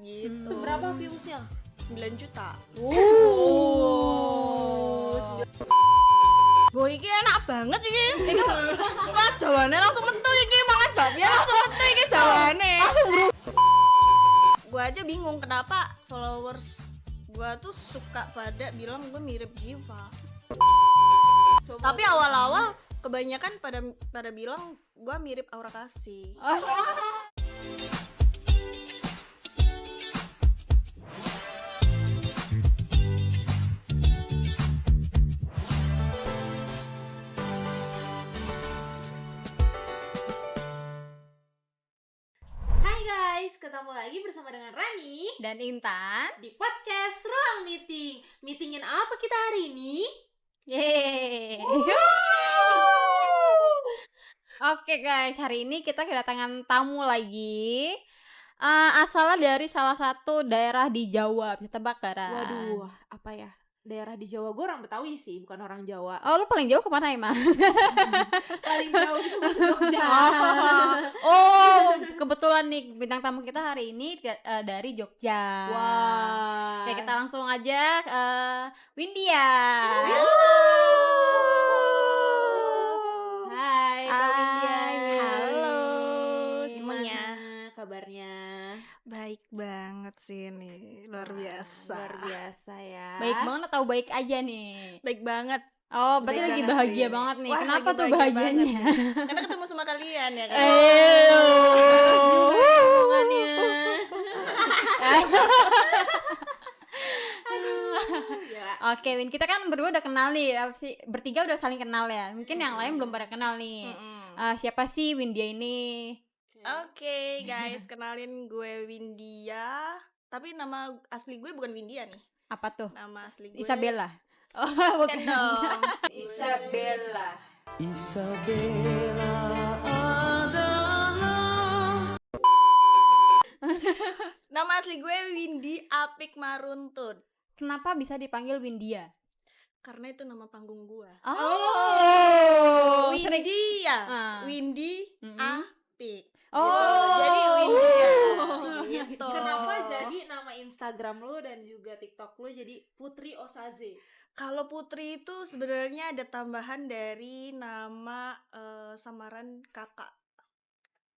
gitu. Berapa viewsnya? 9 juta. Boy iki enak banget iki. Iki wah jawane langsung metu iki mangan bakpia langsung metu iki jawane. Gua aja bingung kenapa followers gua tuh suka pada bilang gua mirip Jiva. Tapi awal-awal kebanyakan pada bilang gua mirip Aura Kasih. Ketemu lagi bersama dengan Rani dan Intan di podcast Ruang Meeting. Meetingin apa kita hari ini? Yeay. Oke guys, hari ini kita kedatangan tamu lagi. Asalnya dari salah satu daerah di Jawa. Bisa tebak gak? Waduh, apa ya? Daerah di Jawa, gue orang Betawi sih, bukan orang Jawa. Oh, lu paling jauh kemana emang? Paling jauh itu Jogja. Oh, kebetulan nih bintang tamu kita hari ini dari Jogja. Wah. Oke, kita langsung aja Windia. Hai, Kak Windia. Halo semuanya. Gimana kabarnya? Baik banget sih nih, luar biasa. Luar biasa ya. Baik banget atau baik aja nih? Baik banget. Oh, berarti Baik lagi banget bahagia sih. banget nih. Wah, Kenapa lagi tuh bahagia bahagianya? Karena ketemu sama kalian ya kan. Hubungannya. Oke, Win, kita kan berdua udah kenal nih, bertiga udah saling kenal ya. Mungkin yang lain belum pada kenal nih. Siapa sih Windia ini? Oke, guys, kenalin gue Windia. Tapi nama asli gue bukan Windia nih. Apa tuh? Nama asli gue Isabella. Oh, bukan dong. Isabella. Nama asli gue Windy Apik Maruntun. Kenapa bisa dipanggil Windia? Karena itu nama panggung gue. Oh, Windia. Windy Apik. Oh, gitu. Jadi Windia. Gitu. Kenapa jadi nama Instagram lu dan juga TikTok lu jadi Putri Osaze? Kalau Putri itu sebenarnya ada tambahan dari nama samaran kakak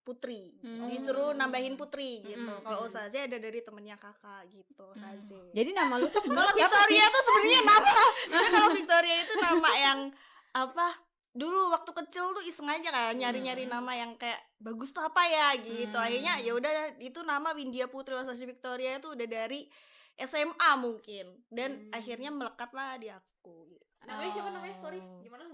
Putri. Disuruh nambahin Putri gitu. Kalau Osaze ada dari temennya kakak gitu, Osaze. Jadi nama lu tuh Kalau siapa Victoria sih? tuh sebenarnya nama. Sebenarnya kalau Victoria itu nama yang apa? Dulu waktu kecil tuh iseng aja kan nyari-nyari nama yang kayak bagus tuh apa ya gitu. Akhirnya ya udah itu nama Windia Putri Osaze Victoria itu udah dari SMA mungkin dan akhirnya melekatlah di aku gitu. Namanya siapa namanya? Sorry, gimana?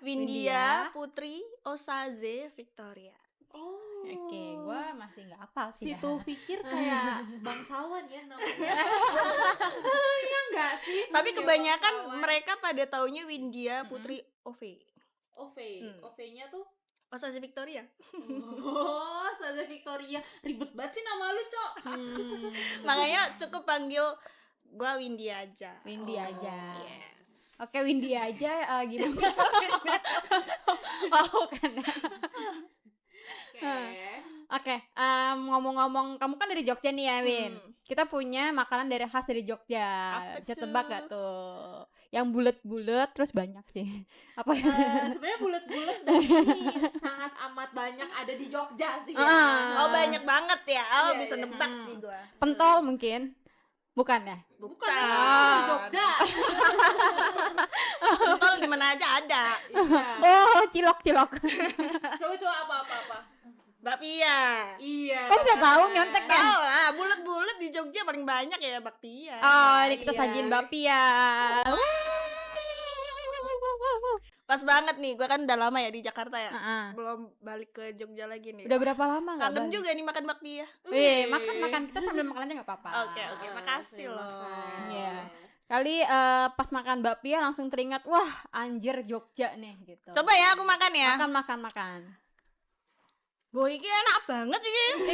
Windia Putri Osaze Victoria. Oh. Oke, gua masih nggak hafal sih. Situ pikir kayak bangsawan ya namanya. Iya enggak sih? Tapi Namanya kebanyakan bangsawan. mereka pada taunya Windia Putri Ove. OV-nya tuh Osaze Victoria. oh, Osaze Victoria. Ribet banget sih nama lu, Cok. Makanya cukup panggil gua Windia aja. Windy aja. Yes. Oke, Windy aja gimana? Oh, kan. Oke, ngomong-ngomong, kamu kan dari Jogja nih ya, Win. Kita punya makanan dari khas dari Jogja. Apa Bisa tuh? tebak gak tuh? Yang bulat-bulat terus banyak sih. Apa ya? Sebenarnya bulat-bulat dan ini sangat amat banyak ada di Jogja sih ya. Oh, banyak banget ya. Oh, Iya, bisa iya. nebak sih gua. Pentol mungkin? Bukan ya? Bukan di Jogja. Pentol di mana aja ada. Iya. Oh, cilok-cilok. Coba apa? Bakpia. Iya. Kok bisa tahu nyontek kan? Tahu lah, bulat-bulat di Jogja paling banyak ya bakpia. Oh, ini kita Iya. sajiin bakpia. Pas banget nih, gua kan udah lama ya di Jakarta ya. Heeh. Belum balik ke Jogja lagi nih. Udah berapa lama nggak? Kangen Bang? juga nih makan bakpia. Wih, makan kita sambil makan aja nggak apa-apa. Oke, makasih loh. Iya. Kali pas makan bakpia langsung teringat, wah anjir Jogja nih gitu. Coba ya aku makan ya. Makan. Boy, iki enak banget iki.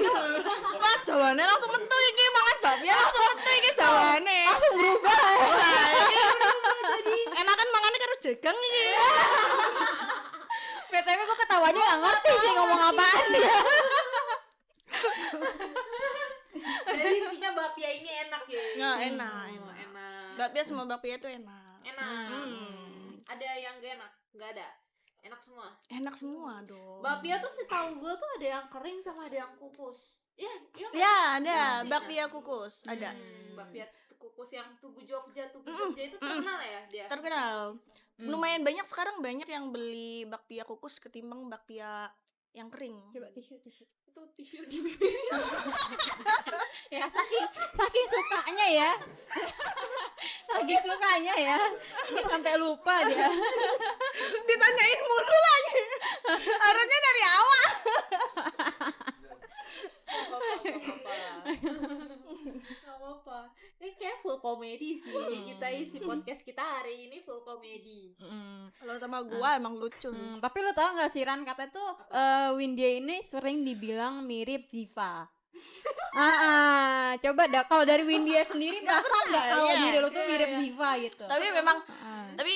Wah, jawane langsung metu iki mangan bakpia langsung metu iki jawane. Langsung berubah. Wah, iki enakan mangannya karo jegang iki. BTW gue ketawanya nggak ngerti sih ngomong apaan dia. Jadi intinya bakpia ini enak ya. Nah, enak. Enak. Bakpia sama bakpia itu enak. Enak. Hmm. Ada yang gak enak? Gak ada. Enak semua. Enak semua dong. Bakpia tuh setahu gue tuh ada yang kering sama ada yang kukus. Iya kan? Ya, ada Iya sih, bakpia kukus, ada. Bakpia kukus yang Tugu Jogja itu terkenal ya dia. Terkenal. Lumayan banyak sekarang, banyak yang beli bakpia kukus ketimbang bakpia yang kering. Coba tisu. Itu tisu di bibir. Ya saking sukanya ya. Saking sukanya ya. Ini sampai lupa dia. Ditanyain mulu lagi. Harusnya dari awal. Gak apa-apa. Ini kayak full komedi sih. Kita isi podcast kita hari ini full komedi. Kalau sama gua emang lucu. Tapi lu tau gak sih Ran, katanya tuh Windia ini sering dibilang mirip Ziva. Coba dah kalau dari Windia sendiri merasa nggak kalau Iya. diri lu tuh mirip Ziva gitu? Tapi memang tapi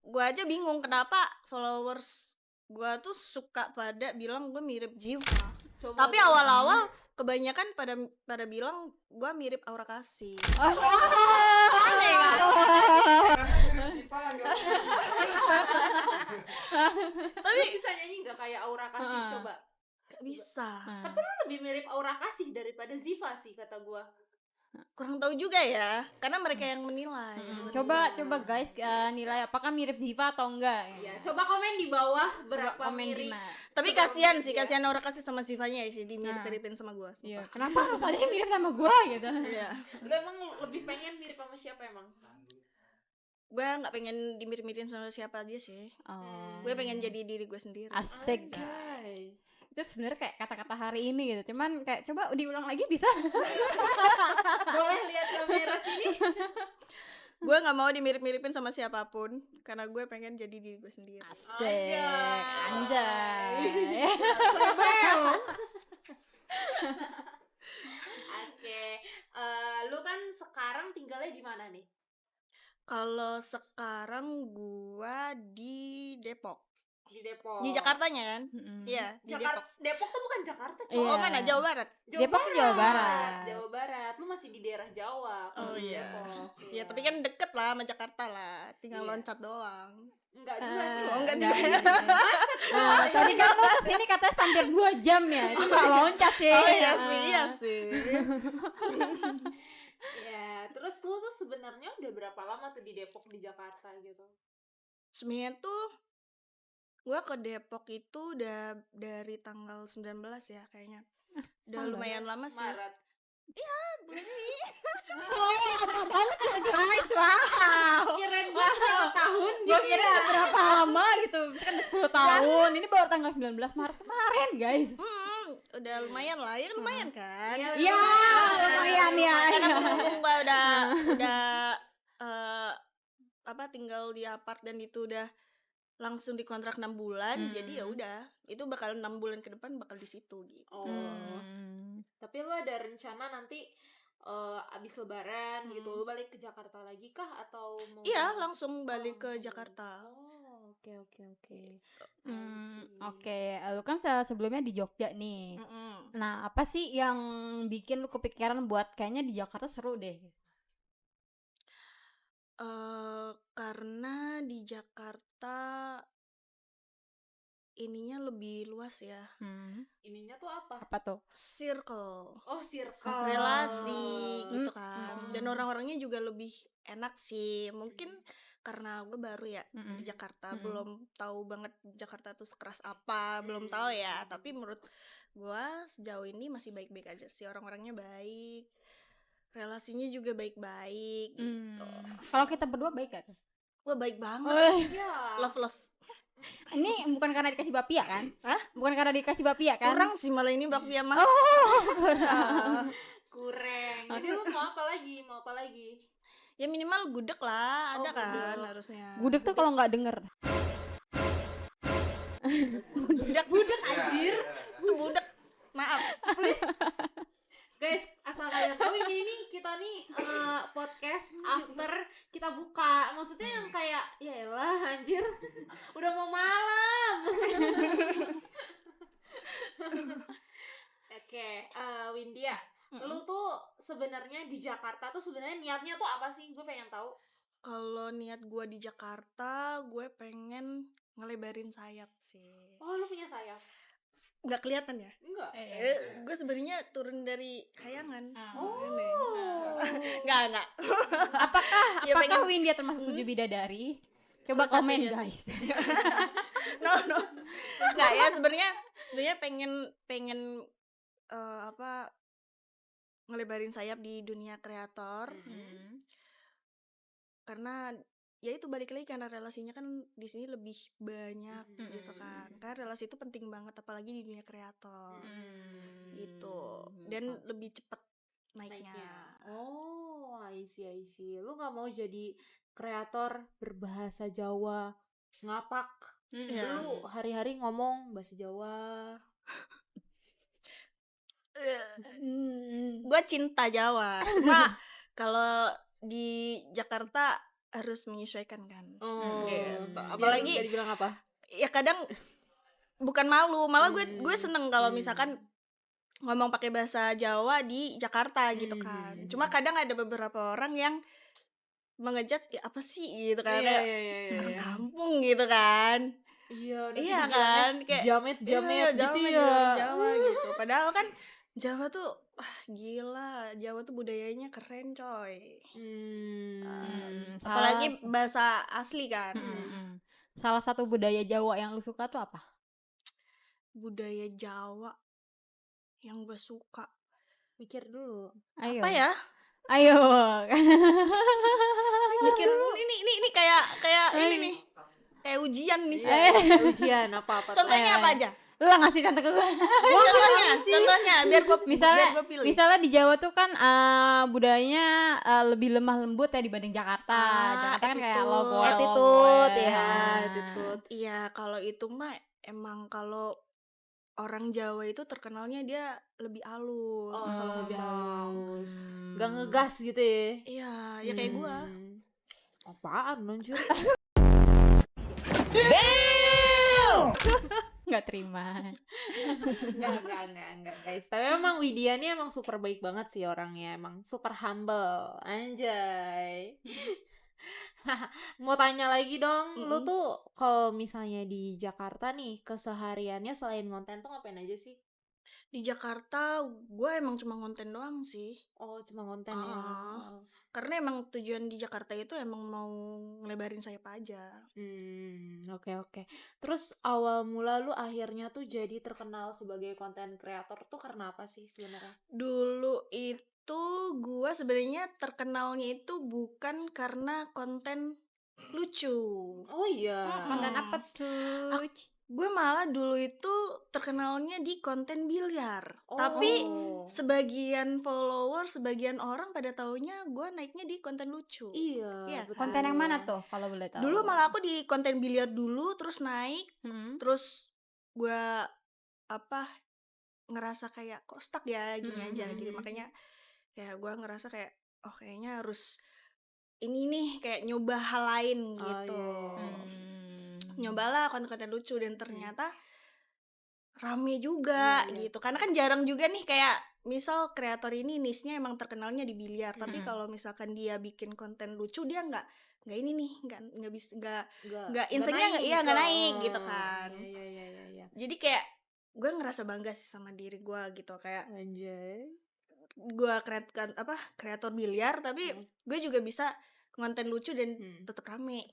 gua aja bingung kenapa followers gua tuh suka pada bilang gua mirip Jiva. Coba Tapi awal-awal kebanyakan pada bilang gua mirip Aura Kasih. Aneh kan? Tapi bisa nyanyi nggak kayak Aura Kasih? Coba. Gak bisa. Tapi lu lebih mirip Aura Kasih daripada Ziva sih kata gua. Kurang tahu juga ya, karena mereka yang menilai. Coba guys nilai apakah mirip Ziva atau enggak? Iya, coba komen di bawah berapa Komen di mirip. mana? Tapi kasihan sih, kasihan Aura Kasih sama Zivanya sih dimirip-miripin sama gua. Iya, kenapa harus ada yang mirip sama gua gitu? Iya. Lu emang lebih pengen mirip sama siapa emang? Gua nggak pengen dimirip-miripin sama siapa aja sih. Gue pengen jadi diri gue sendiri. Asik. Anjay. Itu sebenarnya kayak kata-kata hari ini gitu. Cuman kayak coba diulang lagi bisa? Boleh lihat kamera sini? Gue nggak mau dimirip-miripin sama siapapun karena gue pengen jadi diri gue sendiri. Asik. Anjay. Oke, lu kan sekarang tinggalnya di mana nih? Kalau sekarang gue di Depok, Di Depok. di Jakartanya kan? Iya, di Jakarta. Depok. Depok tuh bukan Jakarta, Iya. cowok. Oh mana? Jawa Barat. Depok tuh Jawa Barat. Jawa Barat. Lu masih di daerah Jawa. Oh kalau di iya. Depok. Ya tapi kan deket lah sama Jakarta lah, tinggal Iya. loncat doang. Enggak juga sih. Oh, enggak Enggak. juga. Nah, tadi kan lu kesini katanya hampir 2 jam ya. Itu nggak loncat sih. Oh iya sih, iya sih. Ya, terus lu tuh sebenarnya udah berapa lama tuh di Depok di Jakarta gitu? Sebenarnya tuh gue ke Depok itu udah dari tanggal 19 ya kayaknya. Udah lumayan lama sih. Maret. Bulan ini. Banget ya guys. Wow. Kirain gua berapa tahun Gue gitu kira ya. berapa lama gitu. Kan udah 10 tahun. Ini baru tanggal 19 Maret kemarin guys. Udah lumayan lah, ya lumayan kan. Iya, lumayan ya. Karena berhubung gue udah apa tinggal di apart dan itu udah langsung dikontrak 6 bulan, jadi ya udah itu bakal 6 bulan ke depan bakal di situ gitu. Oh. Tapi lu ada rencana nanti abis lebaran gitu lu balik ke Jakarta lagi kah atau mau Iya, langsung balik ke langsung Jakarta. Oh, oke. Oke, lu kan sebelumnya di Jogja nih. Mm-mm. Nah, apa sih yang bikin lu kepikiran buat kayaknya di Jakarta seru deh? Karena di Jakarta ininya lebih luas ya, Ininya tuh apa? Apa tuh? circle, Oh, circle. relasi gitu kan, dan orang-orangnya juga lebih enak sih. Mungkin karena gue baru ya di Jakarta, belum tahu banget Jakarta tuh sekeras apa, belum tahu ya. Tapi menurut gue sejauh ini masih baik-baik aja sih, orang-orangnya baik, relasinya juga baik-baik gitu. Kalau kita berdua baik gak tuh? Wah baik banget, Iya. love. Ini bukan karena dikasih bapia kan? Hah? Bukan karena dikasih bapia kan? Kurang sih malah ini bakpia mah. Kurang. Jadi lu mau apa lagi? Ya minimal gudeg lah, ada Oh, kan gudeg. harusnya. Gudeg tuh kalau nggak denger. Gudeg anjir. Itu gudeg. Maaf. Please. Guys, asal kalian tahu ini kita nih podcast after kita buka. Maksudnya yang kayak ya elah anjir. Udah mau malam. Oke, Windia. Lu tuh sebenarnya di Jakarta tuh sebenarnya niatnya tuh apa sih? Gue pengen tahu. Kalau niat gue di Jakarta, gue pengen ngelebarin sayap sih. Oh, lu punya sayap? Nggak kelihatan ya? Enggak. Gue sebenarnya turun dari kayangan. Oh. Nggak. Apakah Ya, pengen- Windia termasuk 7 bidadari? Coba Salah komen satunya guys. No. Nggak ya, sebenarnya pengen apa, ngelebarin sayap di dunia kreator. Hmm. Karena ya itu balik lagi karena relasinya kan di sini lebih banyak gitu kan. Karena relasi itu penting banget apalagi di dunia kreator. Gitu. Dan lebih cepet naiknya. Oh, I see. Lu nggak mau jadi kreator berbahasa Jawa ngapak? Iya. Lu hari-hari ngomong bahasa Jawa. Gue cinta Jawa. Cuma kalau di Jakarta harus menyesuaikan kan. Gitu. Apalagi Biar bilang apa? ya kadang bukan malu, malah gue seneng kalau misalkan ngomong pakai bahasa Jawa di Jakarta gitu kan. Cuma kadang ada beberapa orang yang mengejudge ya apa sih gitu kan, kayak orang kampung gitu kan. Iya, nanti Iya dibilangnya kan, kayak jamet iya, gitu jamet, ya. orang Jawa gitu. Padahal kan Jawa tuh gila, Jawa tuh budayanya keren coy. Apalagi bahasa asli kan. Salah satu budaya Jawa yang lu suka tuh apa? Budaya Jawa yang gue suka Mikir dulu. Ayo. apa ya? Ayo. Mikir ini kayak ini nih. Kayak ujian nih. Ujian apa-apa. Contohnya apa aja? Lu lah ngasih contoh ke gue. Contohnya biar gue Misalnya pilih. misalnya di Jawa tuh kan budayanya lebih lemah lembut ya dibanding Jakarta. Jakarta kan kayak attitude ya, attitude. Iya, kalau itu mah emang kalau orang Jawa itu terkenalnya dia lebih halus. Oh, kalau lebih halus. Gak ngegas gitu ya. Iya, ya kayak gua. Apaan anjir? Nggak terima. Enggak guys. Tapi emang Widya nih emang super baik banget sih orangnya. Emang super humble. Anjay. Mau tanya lagi dong, lu tuh kalau misalnya di Jakarta nih kesehariannya selain konten tuh ngapain aja sih? Di Jakarta gue emang cuma konten doang sih. Oh, cuma konten ya. Karena emang tujuan di Jakarta itu emang mau ngelebarin sayap aja. Oke. Terus awal mula lu akhirnya tuh jadi terkenal sebagai konten kreator tuh karena apa sih sebenarnya? Dulu itu gue sebenarnya terkenalnya itu bukan karena konten lucu. Oh iya. Konten apa tuh? Gue malah dulu itu terkenalnya di konten biliar. Tapi sebagian follower, sebagian orang pada taunya gue naiknya di konten lucu. Iya. Kan? Konten yang mana tuh kalau boleh tahu? Dulu malah aku di konten biliar dulu, terus naik, terus gue ngerasa kayak kok stuck ya gini aja gitu. Makanya kayak gue ngerasa kayak kayaknya harus ini nih kayak nyoba hal lain gitu. Nyobalah konten-konten lucu dan ternyata rame juga gitu. Karena kan jarang juga nih kayak misal kreator ini niche-nya emang terkenalnya di biliar, tapi kalau misalkan dia bikin konten lucu dia nggak ini nih nggak bisa nggak instingnya nggak naik gitu kan. Iya. Jadi kayak gue ngerasa bangga sih sama diri gue gitu, kayak Anjay. gue kreator biliar tapi gue juga bisa konten lucu dan tetap rame.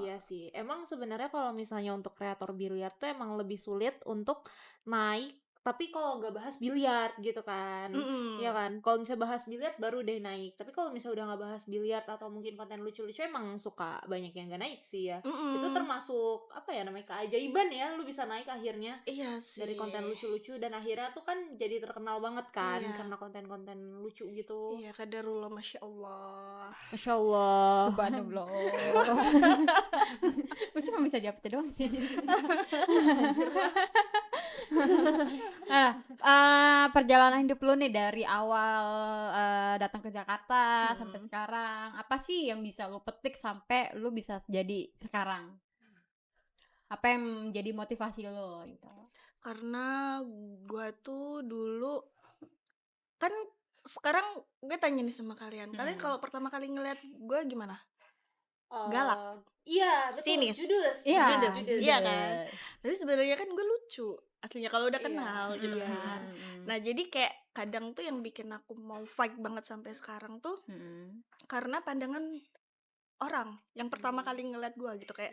Iya sih. Emang sebenarnya kalau misalnya untuk kreator biliar tuh emang lebih sulit untuk naik. Tapi kalau nggak bahas biliar gitu kan, ya kan. Kalau misalnya bahas biliar baru deh naik. Tapi kalau misalnya udah nggak bahas biliar atau mungkin konten lucu-lucu emang suka banyak yang nggak naik sih ya. Itu termasuk apa ya namanya keajaiban ya. Lu bisa naik akhirnya. Iya sih. Dari konten lucu-lucu dan akhirnya tuh kan jadi terkenal banget kan karena konten-konten lucu gitu. Iya, qadarullah, masya Allah. Masya Allah. Subhanallah. Gue cuma bisa jawab itu doang sih. Perjalanan hidup lu nih dari awal datang ke Jakarta sampai sekarang, apa sih yang bisa lu petik sampai lu bisa jadi sekarang? Apa yang menjadi motivasi lo gitu? Karena gue tuh dulu kan sekarang gue tanya nih sama kalian kalau pertama kali ngeliat gue gimana? Galak. Iya betul, Sinis. judes. Iya, Judes. Judes. Iya kan? Tapi sebenarnya kan gue lucu aslinya kalau udah Iya. kenal gitu Iya. kan. Nah jadi kayak kadang tuh yang bikin aku mau fight banget sampai sekarang tuh karena pandangan orang yang pertama kali ngeliat gue gitu kayak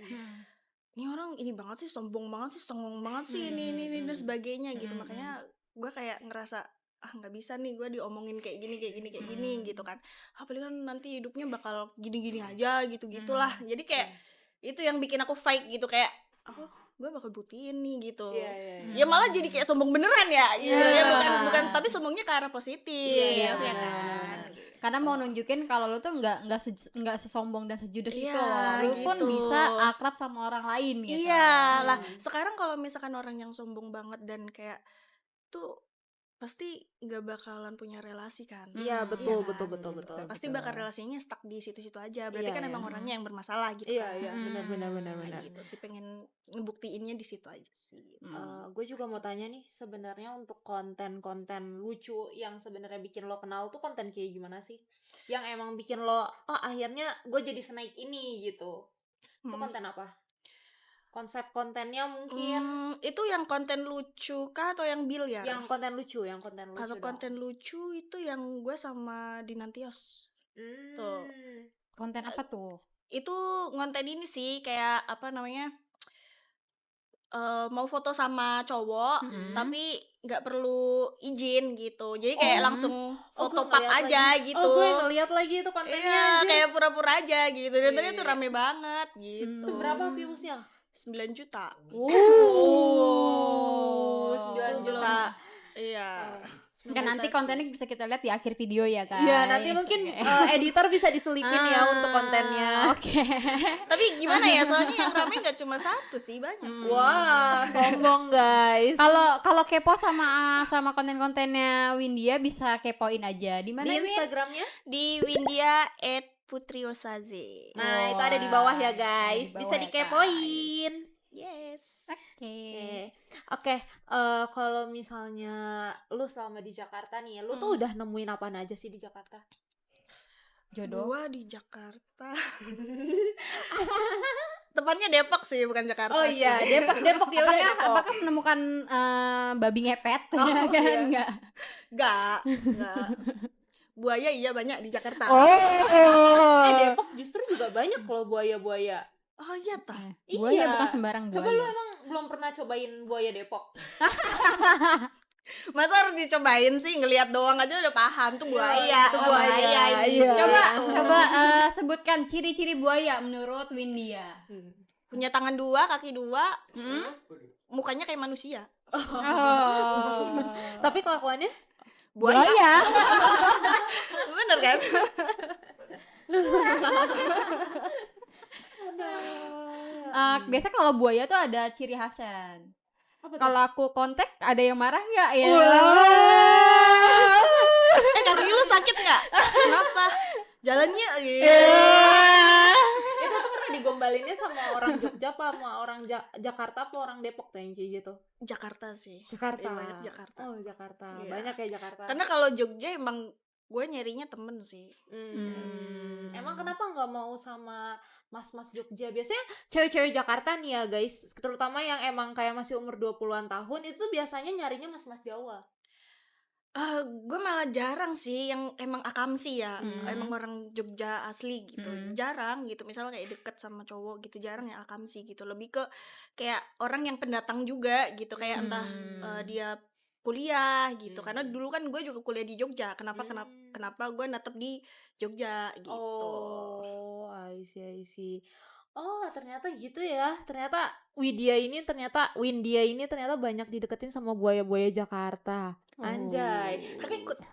ini orang ini banget sih, sombong banget sih, songong banget sih, ini dan sebagainya gitu. Makanya gue kayak ngerasa nggak bisa nih gue diomongin kayak gini gitu kan. Apalagi kan nanti hidupnya bakal gini-gini aja gitu gitulah. Jadi kayak itu yang bikin aku fight gitu kayak gue bakal buktiin nih gitu. Iya. Ya malah jadi kayak sombong beneran ya gitu. Iya. Ya bukan tapi sombongnya ke arah positif Iya, ya benar. kan. Karena mau nunjukin kalau lu tuh nggak sesombong dan sejudes itu Iya, loh. Lu pun gitu. bisa akrab sama orang lain gitu. Iya lah. Sekarang kalau misalkan orang yang sombong banget dan kayak tuh pasti nggak bakalan punya relasi kan. Iya, Iya betul, kan? betul. Pasti bakal relasinya stuck di situ-situ aja. Berarti Iya, kan iya. emang orangnya yang bermasalah gitu Iya, kan. iya, benar. Nah, gitu sih pengen ngebuktiinnya di situ aja sih. Gue juga mau tanya nih, sebenarnya untuk konten-konten lucu yang sebenarnya bikin lo kenal tuh konten kayak gimana sih? Yang emang bikin lo, akhirnya gue jadi senaik ini gitu. Itu konten apa? Konsep kontennya mungkin Itu yang konten lucu kah atau yang biliar? yang konten lucu, Kalau dong. konten lucu itu yang gue sama Dinantios. Tuh. Konten apa tuh? Itu konten ini sih kayak apa namanya? Mau foto sama cowok tapi nggak perlu izin gitu. Jadi kayak langsung foto gue pap ngeliat aja lagi. gitu. Oh, gue ngeliat lagi itu kontennya. Iya, anjir. kayak pura-pura aja gitu. Dan Iya, ternyata itu rame banget gitu. Itu berapa viewsnya? 9 juta. 9 Itu juta. Iya. Kan nanti kontennya bisa kita lihat di akhir video ya guys. Iya, nanti mungkin editor bisa diselipin ya untuk kontennya. Oke. Tapi gimana ya? Soalnya yang rame nggak cuma satu sih, banyak sih. Wah, sombong guys. Kalau kepo sama konten-kontennya Windia bisa kepoin aja. Di mana Di Win? Instagramnya? Di Windia @putriosaze. Nah, itu ada di bawah ya guys. Di Bisa bawah ya, Yes. dikepoin. Oke. Oke, kalau misalnya lu selama di Jakarta nih, lu tuh udah nemuin apaan aja sih di Jakarta? Jodoh. Gua di Jakarta. Tepatnya Depok sih, bukan Jakarta. Oh sih. iya, Depok ya udah Depok. Apakah menemukan babi ngepet? Oh, Ya kan? iya. Enggak. Enggak. Buaya iya banyak di Jakarta. Depok justru juga banyak loh buaya-buaya. Oh iya tah. Buaya Iya. bukan sembarang buaya. Coba lu emang belum pernah cobain buaya Depok? Masa harus dicobain sih, ngelihat doang aja udah paham tuh buaya. itu Oh, buaya, ini. iya. Coba sebutkan ciri-ciri buaya menurut Windia. Punya tangan 2, kaki 2, mukanya kayak manusia. Oh. Tapi kelakuannya? Buaya. Bener kan? Biasa kalau buaya tuh ada ciri khasnya. Apa tuh? Kalau aku kontak ada yang marah nggak ya? Kaki lu sakit nggak? Kenapa? Jalannya Itu tuh pernah digombalinnya sama orang Jogja apa sama orang Jakarta apa orang Depok tuh yang kayak gitu? Jakarta sih. Jakarta. Iya, banyak Jakarta. Oh, Jakarta. Iya. Banyak ya Jakarta. Karena kalau Jogja emang gue nyarinya temen sih. Emang kenapa nggak mau sama mas-mas Jogja? Biasanya cewek-cewek Jakarta nih ya guys, terutama yang emang kayak masih umur 20-an tahun, itu tuh biasanya nyarinya mas-mas Jawa. Gue malah jarang sih yang emang akamsi ya, emang orang Jogja asli gitu, jarang gitu. Misalnya kayak deket sama cowok gitu, jarang yang akamsi gitu. Lebih ke kayak orang yang pendatang juga gitu, kayak entah dia kuliah gitu. Karena dulu kan gue juga kuliah di Jogja. Kenapa gue natep di Jogja gitu. Oh, I see. Oh, ternyata gitu ya. Ternyata Windia ini ternyata banyak dideketin sama buaya-buaya Jakarta. Anjay.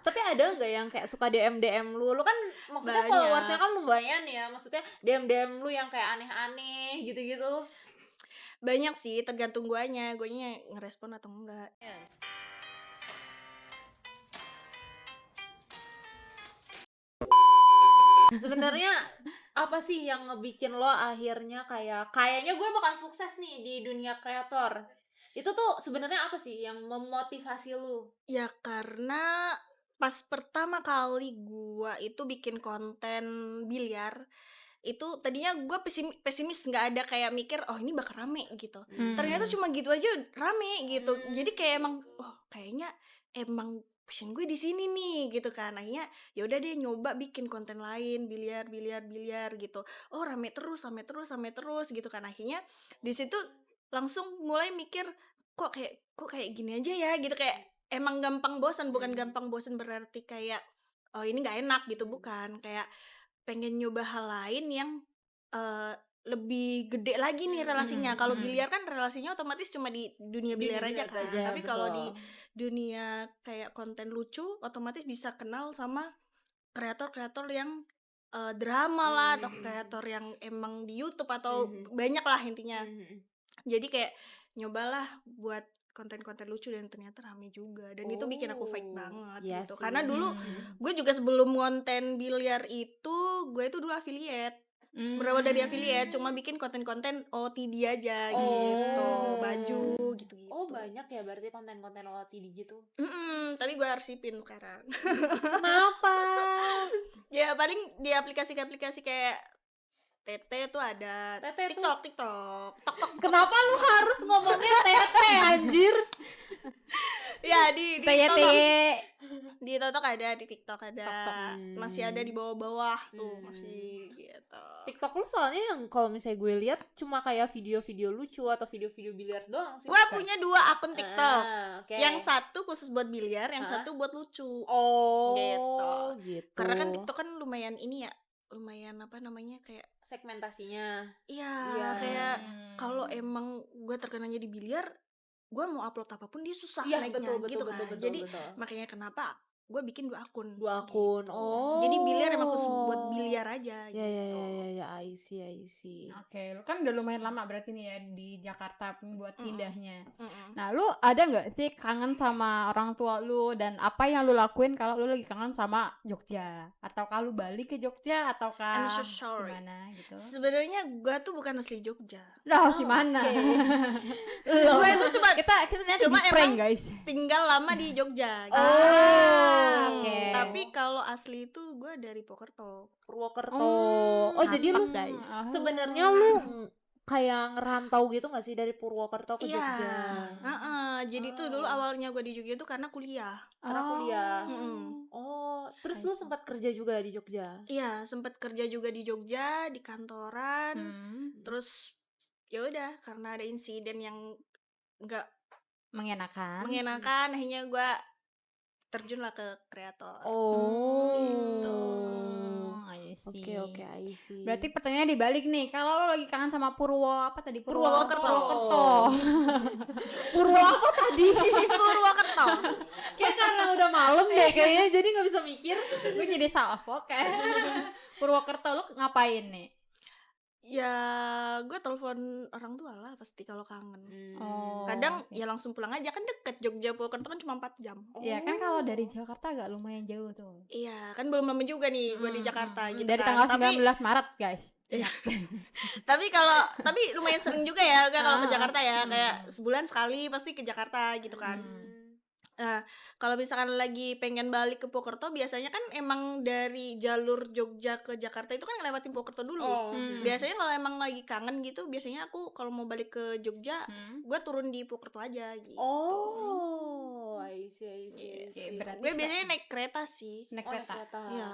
Tapi ada nggak yang kayak suka DM lu? Lu kan maksudnya Banyak. followersnya kan lumayan ya. Maksudnya DM lu yang kayak aneh-aneh gitu-gitu. Banyak sih, tergantung guanya ngerespon atau enggak. Sebenarnya apa sih yang ngebikin lo akhirnya kayaknya gue bakal sukses nih di dunia kreator? Itu tuh sebenarnya apa sih yang memotivasi lu? Ya karena pas pertama kali gua itu bikin konten biliar, itu tadinya gua pesimis nggak ada kayak mikir, "Oh ini bakal rame," gitu. Ternyata cuma gitu aja rame gitu. Jadi kayak emang, "Oh kayaknya emang passion gue di sini nih," gitu kan. Akhirnya ya udah deh nyoba bikin konten lain, biliar biliar biliar gitu. Oh rame terus rame terus rame terus gitu kan. Akhirnya di situ langsung mulai mikir, kok kayak gini aja ya?" Gitu, kayak emang gampang bosan, bukan gampang bosan berarti kayak, "Oh ini nggak enak," gitu, bukan. Kayak pengen nyoba hal lain yang, eee, lebih gede lagi nih relasinya. Kalau biliar kan relasinya otomatis cuma di dunia biliar Dunia aja biliar kan, aja, tapi kalau di betul. dunia kayak konten lucu otomatis bisa kenal sama kreator-kreator yang, drama lah atau kreator yang emang di YouTube atau banyak lah intinya. Jadi kayak nyobalah buat konten-konten lucu dan ternyata rame juga dan itu bikin aku fight Oh, banget iya gitu. sih. Karena dulu gue juga sebelum konten biliar itu, gue itu dulu affiliate. Berawal dari affiliate, cuma bikin konten-konten OOTD aja gitu, baju Oh, gitu-gitu. banyak ya berarti konten-konten OOTD gitu. Tapi gue arsipin sekarang. Kenapa? Ya paling di aplikasi-aplikasi kayak TT tuh ada, Tete tuh. TikTok, TikTok, tok tok tok Kenapa tok lu tok. harus ngomongnya tete anjir? Ya di Teye TikTok, teye. di TikTok ada, di TikTok ada, Tok-tok. masih ada di bawah-bawah tuh masih gitu. TikTok lu soalnya yang kalau misalnya gue lihat cuma kayak video-video lucu atau video-video biliar doang sih. Gua punya 2 akun TikTok. Oke. Yang satu khusus buat biliar, yang Hah? satu buat lucu. Oh, Gitu. gitu. Karena kan TikTok kan lumayan ini ya, lumayan apa namanya kayak segmentasinya. iya, Iya. kayak kalau emang gua terkenalnya di biliar, gua mau upload apapun dia susah Iya, naiknya betul, gitu betul, kan. betul, betul, Jadi betul. makanya kenapa gua bikin 2 akun. 2 akun. Gitu. Oh. Jadi biliar emang khusus buat biliar aja Ya, ya, gitu. ya, ya, I see, I see. Oke, lu kan udah lumayan lama berarti nih ya di Jakarta pun buat pindahnya. Mm-mm. Nah, lu ada nggak sih kangen sama orang tua lu dan apa yang lu lakuin kalau lu lagi kangen sama Jogja? Atau kalau balik ke Jogja I'm ataukah so sorry. gimana gitu? Sebenarnya gua tuh bukan asli Jogja. Lah, si mana? Oke. Loh, Gua itu cuma kita nanti cuma di prank, emang guys. tinggal lama di Jogja. Gitu. Oke. Tapi kalau asli itu gue dari Pokerto. Purwokerto. Oh, jadi lu Hampak, guys. sebenarnya lu kayak ngerantau gitu gak sih dari Purwokerto ke Iya. Jogja? Jadi tuh dulu awalnya gue di Jogja tuh karena kuliah. Karena kuliah. Mm-mm. Oh, terus lu sempat kerja juga di Jogja? Iya, sempet kerja juga di Jogja di kantoran. Terus ya udah karena ada insiden yang nggak mengenakan, akhirnya gue terjun lah ke kreator. Oh. Gitu. I see. Oke, oke, I see. Berarti pertanyaannya dibalik nih. Kalau lo lagi kangen sama Purwokerto. Purwo apa tadi? Purwokerto. Kayak karena udah malam deh kayaknya jadi nggak bisa mikir. Gue jadi salah kayak. Purwokerto lu ngapain nih? Ya gue telepon orang tua lah pasti kalau kangen. Oh, Kadang oke. ya langsung pulang aja, kan deket Jogja Purwokerto kan cuma 4 jam. Iya kan kalau dari Jakarta agak lumayan jauh tuh. Iya kan belum lama juga nih gue di Jakarta gitu Dari kan. tanggal 19 Maret guys. Iya. tapi lumayan sering juga ya gue kalau ke Jakarta ya, kayak sebulan sekali pasti ke Jakarta gitu kan. Nah, kalau misalkan lagi pengen balik ke Purwokerto, biasanya kan emang dari jalur Jogja ke Jakarta itu kan ngelewatin Purwokerto dulu. Biasanya kalau emang lagi kangen gitu, biasanya aku kalau mau balik ke Jogja, gue turun di Purwokerto aja gitu. Oh, I see, I see, I see. Berarti Gue biasanya naik kereta sih. naik Oh, naik kereta. kereta. Iya.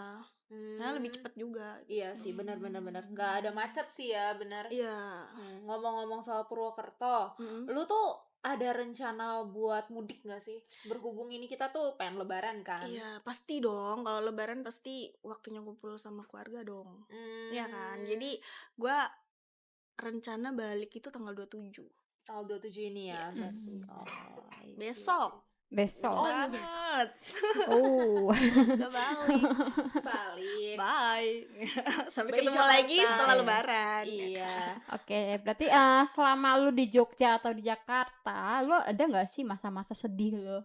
Nah, lebih cepet juga. Iya sih, benar, nggak ada macet sih ya, benar. Iya. Ngomong-ngomong soal Purwokerto, lu tuh ada rencana buat mudik gak sih? Berhubung ini kita tuh pengen lebaran kan? Iya, pasti dong. Kalau lebaran pasti waktunya kumpul sama keluarga dong. Iya kan? Jadi gue rencana balik itu tanggal 27. Tanggal 27 ini ya? Yes. Berarti. Oh, I see. Besok. Banget. Oh. Ke Bali. Balik. Bye. Sampai Bye, ketemu Jakarta. lagi setelah lebaran. Iya. Oke, berarti selama lu di Jogja atau di Jakarta, lu ada nggak sih masa-masa sedih lu?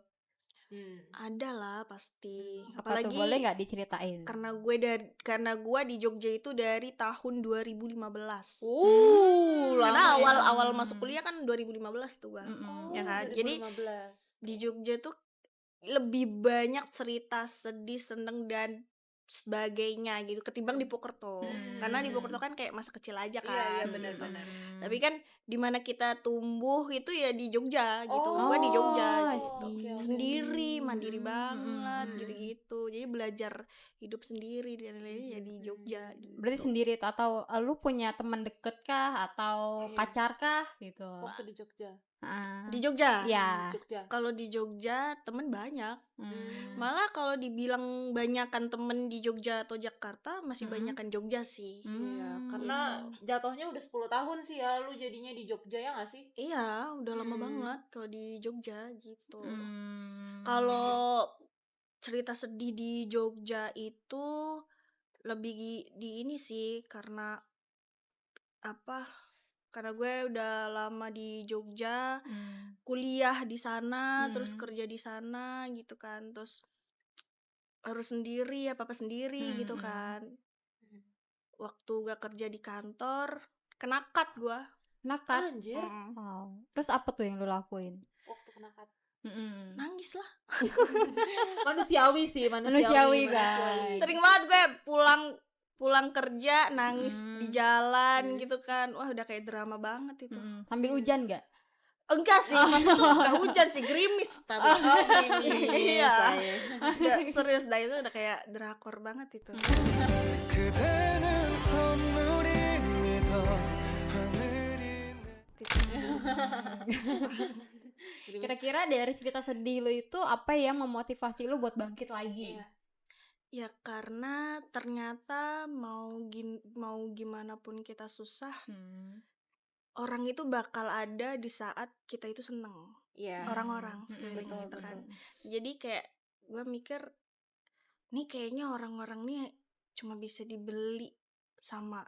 Ada lah pasti. Apa tuh, Apalagi boleh nggak diceritain? karena gue di Jogja itu dari tahun 2015. Lama Karena ya. awal masuk kuliah kan 2015 tuh gue. Ya kan? Jadi 2015. di Jogja tuh lebih banyak cerita sedih, seneng dan sebagainya gitu ketimbang di Purwokerto. Karena di Purwokerto kan kayak masa kecil aja Iya, kan gitu. benar-benar. Tapi kan dimana kita tumbuh itu ya di Jogja gitu. Oh, Gua di Jogja I gitu. see. Sendiri, mandiri banget Mm-mm. gitu-gitu. Jadi belajar hidup sendiri dan lain-lain ya di Jogja gitu. Berarti sendiri tuh, atau lu punya teman deket kah atau Iya. pacar kah gitu? Waktu di Jogja. Di Jogja. Ya. Di Jogja. Kalau di Jogja temen banyak. Hmm. Malah kalau dibilang banyakan temen di Jogja atau Jakarta masih banyakan Jogja sih. Iya, karena jatuhnya udah 10 tahun sih ya lu jadinya di Jogja, ya nggak sih? Iya, udah lama banget kalau di Jogja gitu. Hmm. Kalau cerita sedih di Jogja itu lebih di ini sih karena apa? Karena gue udah lama di Jogja, kuliah di sana, terus kerja di sana gitu kan. Terus harus sendiri, apa-apa sendiri gitu kan. Waktu gue kerja di kantor, kena cut gue. Nakat. Anjir, Wow. Terus apa tuh yang lu lakuin? waktu kena cut. Nangis lah. Manusiawi sih, Manusiawi, guys. Sering banget gue pulang kerja nangis di jalan gitu kan. Wah, udah kayak drama banget itu. Sambil hujan nggak? Enggak sih, maksudnya tuh enggak hujan sih, gerimis tapi. Iya. Udah, serius dah, itu udah kayak drakor banget itu. Kira-kira dari cerita sedih lu itu apa yang memotivasi lu buat bangkit lagi? Iya. Ya karena ternyata mau gimana pun kita susah, orang itu bakal ada di saat kita itu seneng. Iya. Orang-orang sekeliling betul, gitu kan. betul. Jadi kayak gue mikir, nih kayaknya orang-orang nih cuma bisa dibeli sama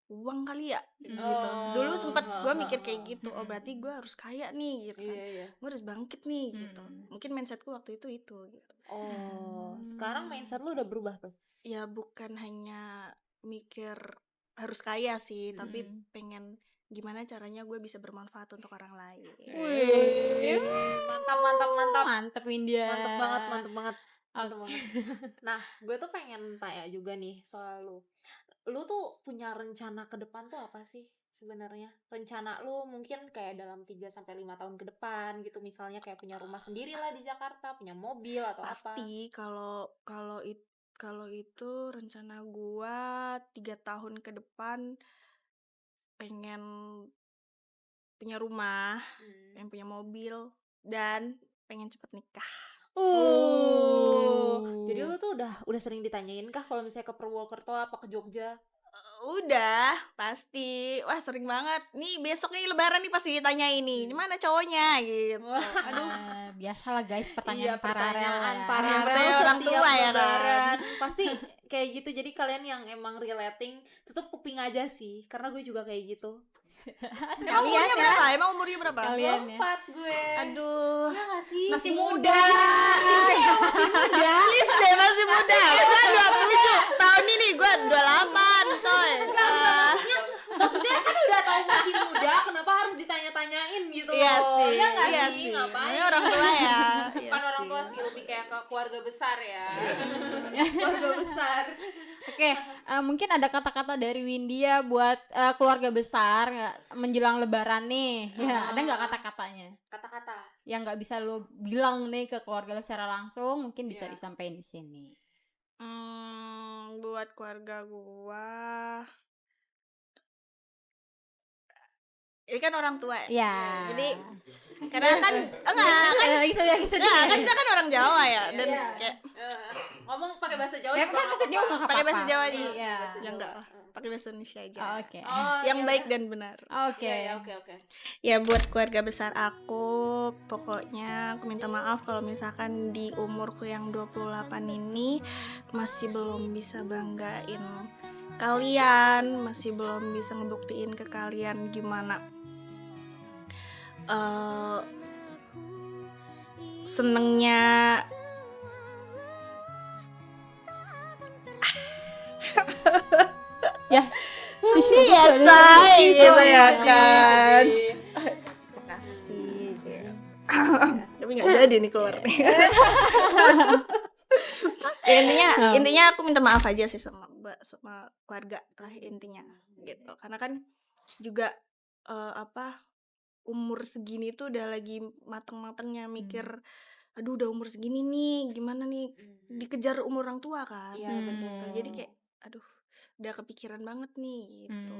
uang kali ya gitu. Dulu sempet gue mikir kayak gitu. Oh berarti gue harus kaya nih gitu kan. Iya. Gue harus bangkit nih gitu. Mungkin mindsetku waktu itu gitu. Oh, sekarang mindset lu udah berubah tuh. Ya bukan hanya mikir harus kaya sih, tapi pengen gimana caranya gue bisa bermanfaat untuk orang lain. Wih, Mantap. mantap India. Mantap banget. Nah, gue tuh pengen tanya juga nih soal lu. Lu tuh punya rencana ke depan tuh apa sih sebenarnya? Rencana lu mungkin kayak dalam 3 sampai 5 tahun ke depan gitu, misalnya kayak punya rumah sendiri lah di Jakarta, punya mobil atau apa? Pasti kalau itu rencana gue 3 tahun ke depan pengen punya rumah, pengen punya mobil, dan pengen cepet nikah. Jadi lu tuh udah sering ditanyain kah kalau misalnya ke Purwokerto apa ke Jogja? Udah, pasti. Wah, sering banget. Nih, besok nih lebaran nih pasti ditanyain nih. Di mana cowoknya gitu. Aduh. Biasalah guys, Iya, pertanyaan pertanyaan paralel. Pertanyaan orang setiap tua ya kan? lebaran. Pasti kayak gitu. Jadi kalian yang emang relating tutup kuping aja sih, karena gue juga kayak gitu. Emang umurnya berapa? Emang umurnya berapa? Sekalian ya. 4 gue. Aduh. Ya nggak sih? Masih muda. Please deh, masih muda. Gue 27 tahun ini, gue 28 coy. Maksudnya kan udah tahu masih muda, kenapa harus ditanya-tanyain gitu Iya loh? sih, Ya nggak iya sih? sih. Ngapain? Namanya orang tua ya. Bukan orang tua sih, lebih kayak ke keluarga besar ya. Keluarga besar. Oke, mungkin ada kata-kata dari Windia buat keluarga besar menjelang lebaran nih. Ya, ada nggak kata-katanya? Kata-kata. Yang nggak bisa lo bilang nih ke keluarga lo secara langsung, mungkin bisa Iya. disampaikan di sini. Buat keluarga gua, ini kan orang tua ya. Ya. Jadi karena kan enggak kan lagi sedih. kan dia kan orang Jawa ya dan Iya. kayak Ngomong pakai bahasa Jawa Ya, juga pakai bahasa Jawa nggak pakai bahasa apa-apa. Jawa aja. Iya. Ya enggak lah, pakai bahasa Indonesia aja. Oke. Yang baik dan benar. Oke. Oke. Ya buat keluarga besar aku, pokoknya aku minta maaf kalau misalkan di umurku yang 28 ini masih belum bisa banggain kalian, masih belum bisa ngebuktiin ke kalian gimana senengnya Ya. sedih ya Cai gitu ya kan. Makasih. tapi nggak jadi nih keluar nih. Ya, intinya aku minta maaf aja sih sama keluarga lah intinya gitu, karena kan juga umur segini tuh udah lagi mateng-matengnya mikir, aduh udah umur segini nih gimana nih, dikejar umur orang tua kan. Iya, betul. Jadi kayak aduh udah kepikiran banget nih gitu.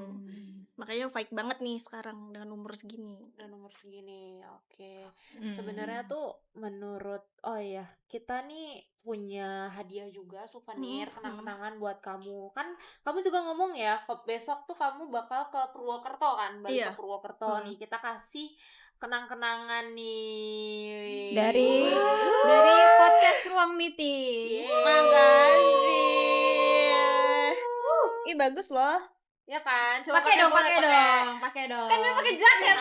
Makanya fight banget nih sekarang dengan umur segini. Dan umur segini, oke. Sebenarnya tuh menurut, oh iya, kita nih punya hadiah juga, souvenir, kenang-kenangan buat kamu. Kan kamu juga ngomong ya, besok tuh kamu bakal ke Purwokerto kan, balik Iya. ke Purwokerto nih. Kita kasih kenang-kenangan nih. Dari podcast Ruang Meeting. Makasih. Ih bagus loh. Ya kan? Coba Pakai dong. Kan dia pakai jaket.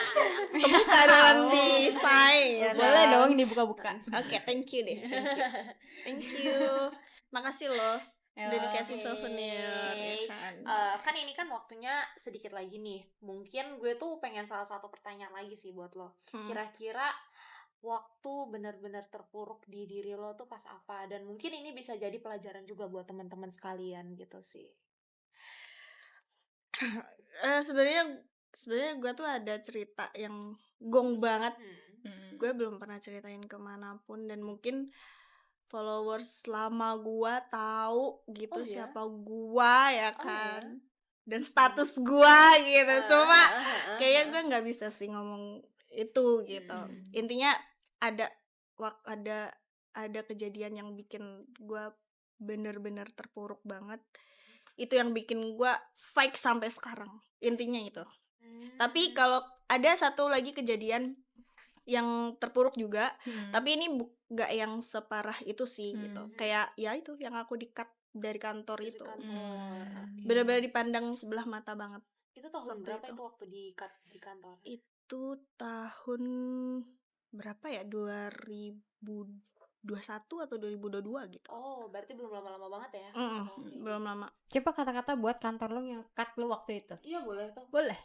Kebuka nanti say. Boleh dong dibuka-buka. Oke, thank you deh. Thank you. Makasih loh udah dikasih souvenir ya kan. Kan ini kan waktunya sedikit lagi nih. Mungkin gue tuh pengen salah satu pertanyaan lagi sih buat lo. Kira-kira waktu benar-benar terpuruk di diri lo tuh pas apa? Dan mungkin ini bisa jadi pelajaran juga buat teman-teman sekalian gitu sih. Sebenarnya gue tuh ada cerita yang gong banget. Gue belum pernah ceritain kemanapun, dan mungkin followers lama gue tahu gitu siapa gue ya kan, dan status gue gitu. Cuma kayaknya gue nggak bisa sih ngomong itu gitu. Intinya ada kejadian yang bikin gue bener-bener terpuruk banget. Itu yang bikin gue fight sampai sekarang, intinya itu. Tapi kalau ada satu lagi kejadian yang terpuruk juga, tapi ini gak yang separah itu sih gitu. Kayak ya itu yang aku di-cut dari kantor itu. Benar-benar dipandang sebelah mata banget. Itu tahun Waktu berapa itu. itu waktu di-cut di kantor? Itu tahun berapa ya, 2021 atau 2022 gitu. Oh, berarti belum lama-lama banget ya? Belum lama. Coba kata-kata buat kantor lo yang cut lo waktu itu. Iya, boleh tuh. Boleh,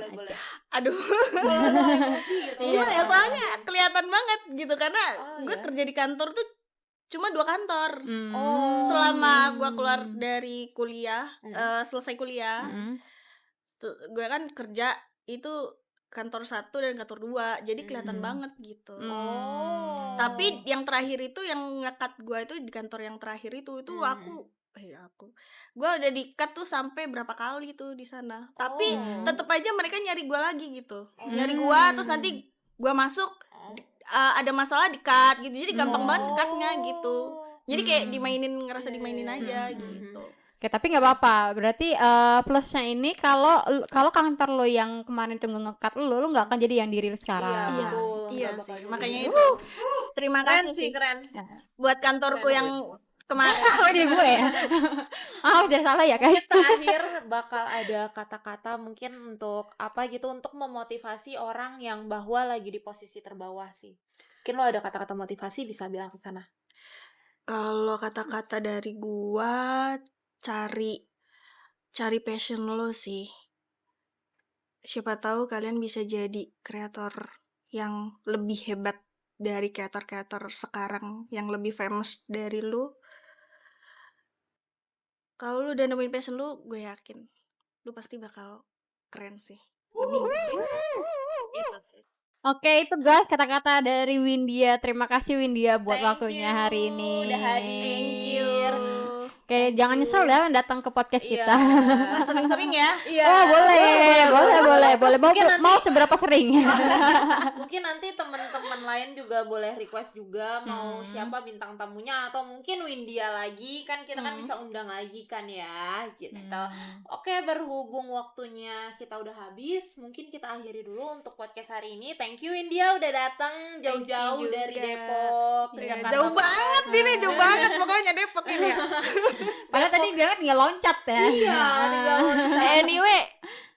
Boleh. Aduh. Kalau lo emosi gitu. Gimana ya, soalnya kelihatan banget gitu, karena gue ya? kerja di kantor tuh cuma 2 kantor. Selama Selama gue keluar dari kuliah, selesai kuliah, gue kan kerja itu kantor 1 dan kantor 2, jadi kelihatan banget gitu. Tapi yang terakhir itu yang nge-cut gue itu di kantor yang terakhir itu gue udah di-cut tuh sampai berapa kali tuh di sana. Tapi tetep aja mereka nyari gue lagi gitu. Nyari gue, terus nanti gue masuk ada masalah di-cut gitu. Jadi gampang banget cut-nya gitu. Jadi kayak ngerasa dimainin aja gitu. Oke, tapi nggak apa-apa. Berarti plusnya ini kalau kantor lo yang kemarin tuh nge-cut lo nggak akan jadi yang diri lo sekarang. Iya sih. Makanya itu. Terima kasih sih keren. buat kantorku yang kemarin. Di gue ya. Udah salah ya guys. Terakhir bakal ada kata-kata mungkin untuk apa gitu, untuk memotivasi orang yang bahwa lagi di posisi terbawah sih. Mungkin lo ada kata-kata motivasi, bisa bilang ke sana. Kalau kata-kata dari gua, cari passion lo sih. Siapa tahu kalian bisa jadi kreator yang lebih hebat dari kreator-kreator sekarang yang lebih famous dari lu. Kalau lu udah nemuin passion lu, gue yakin lu pasti bakal keren sih. Gitu sih. Oke, itu guys kata-kata dari Windia. Terima kasih Windia buat waktunya hari ini. Udah hadir. Thank you. Oke, jangan nyesel ya datang ke podcast kita. Sering-sering ya. Iya. Oh, boleh. Mau seberapa sering? Mungkin nanti teman-teman lain juga boleh request juga mau siapa bintang tamunya, atau mungkin Windia lagi, kan kita kan bisa undang lagi kan ya gitu. Oke, berhubung waktunya kita udah habis, mungkin kita akhiri dulu untuk podcast hari ini. Thank you Windia udah datang jauh-jauh dari Depok ke Jakarta. Jauh banget ini, jauh banget pokoknya Depok ini ya. Padahal tadi bilang tinggal loncat ya. Iya, tinggal loncat. Anyway,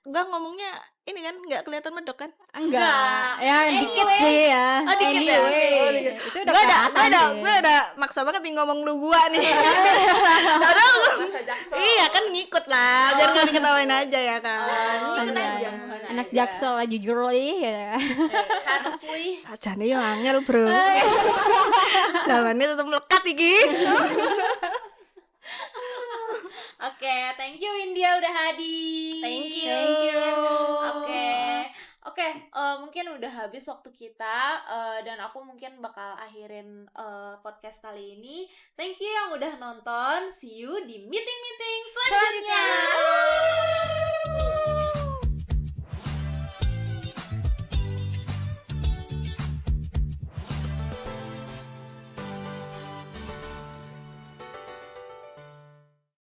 gue ngomongnya ini kan nggak kelihatan medok kan? Enggak. Ya dikit Anyway. sih ya. Oh, dikit ya? Anyway. Oh, dikit. Itu udah Gue kelihatan deh. udah maksa banget nih ngomong lu gua nih. Padahal Bahasa Jaksel. iya kan ngikut lah, biar nggak diketawain aja ya kan. Oh, Ngikut iya. aja. Anak Jaksel lah jujur li ya. Honestly. Sajane yo angel, Bro. Jawabannya tetap melekat iki. Oke, thank you India udah hadir. Thank you. Thank you. Oke, mungkin udah habis waktu kita dan aku mungkin bakal akhirin podcast kali ini. Thank you yang udah nonton. See you di meeting-meeting selanjutnya.